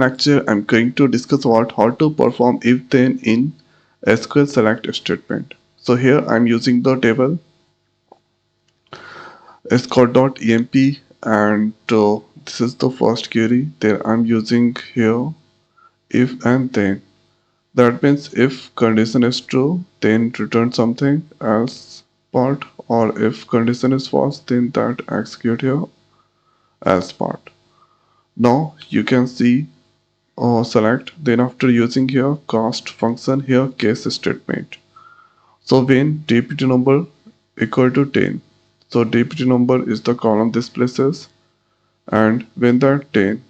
Lecture I'm going to discuss about how to perform if then in SQL SELECT statement. So here I'm using the table sql.emp and this is the first query. Then I'm using here if and then. That means if condition is true, then return something else part, or if condition is false, then that execute here else part. Now you can see select, then after using here cast function, here case statement. So when dpt number equal to 10, so dpt number is the column this places, and when that 10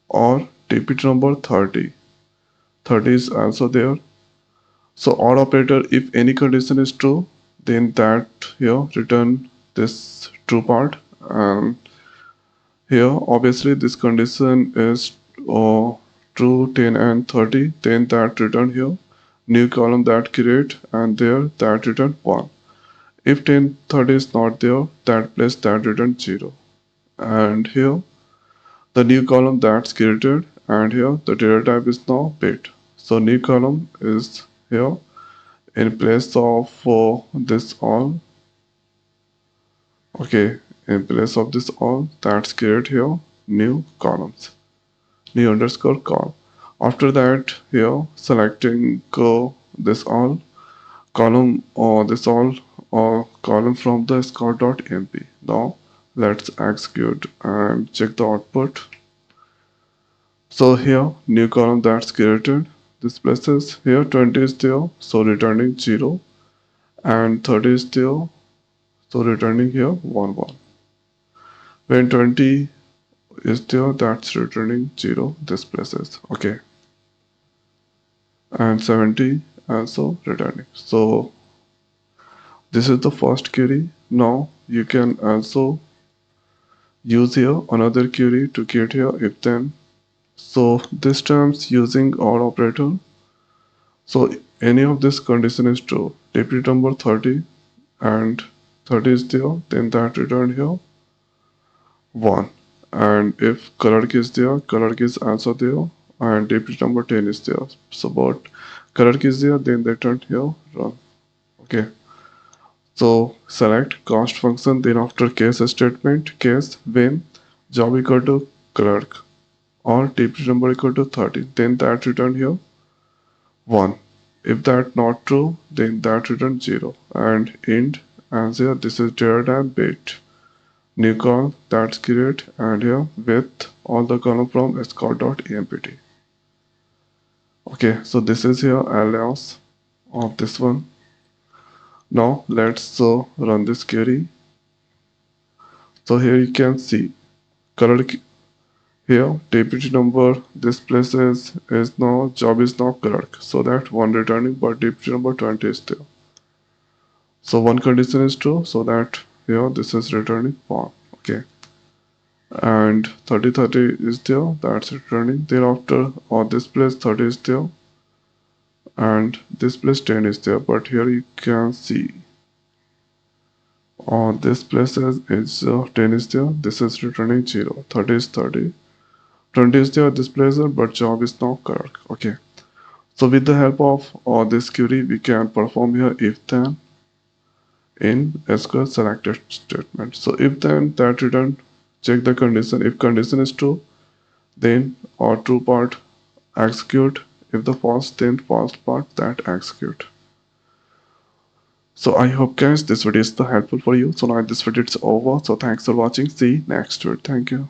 or dpt number 30 is also there. So or operator, if any condition is true, then that here return this true part, and here obviously this condition is true 10 and 30, then that return here new column that create, and there that return 1. If 10 30 is not there, that place that return 0, and here the new column that's created, and here the data type is now bit. So new column is here in place of this all. Okay, in place of this all, that's create here new columns, new underscore col. After that here selecting this all column, or this all or column from the score.mp. Now let's execute and check the output. So here new column that's created, this places here 20 is there, so returning 0, and 30 is there, so returning here 1 1. When 20 is there, that's returning 0, this places. Okay, and 70 also returning. So this is the first query. Now you can also use here another query to get here if then. So this time's using or operator. So any of this condition is true, dpt number 30 and 30 is there, then that return here 1. And if color key is there, color key is also there, and dpt number 10 is there. So but color key is there, then they turn here run. Okay. So select cast function, then after case statement, case when job equal to clerk or dpt number equal to 30, then that return here 1. If that not true, then that return 0, and end answer. This is data type bit new column that's create, and here with all the column from score.empt. Okay, so this is here alias of this one. Now let's run this query. So here you can see color here dpt number this places is now job is now clerk, so that 1 returning, but dpt number 20 is there. So one condition is true, so that here this is returning 1. Okay, and 30 is there, that's returning. Thereafter or this place 30 is there, and this place 10 is there, but here you can see on this place is 10 is there, this is returning 0, 30 is 30, 20 is there, this place, but job is now correct. Okay, so with the help of this query, we can perform here if then in SQL selected statement. So if then that return, check the condition. If condition is true, then or true part execute. If the false, then false part that execute. So I hope guys this video is helpful for you. So now this video is over. So thanks for watching. See you next video. Thank you.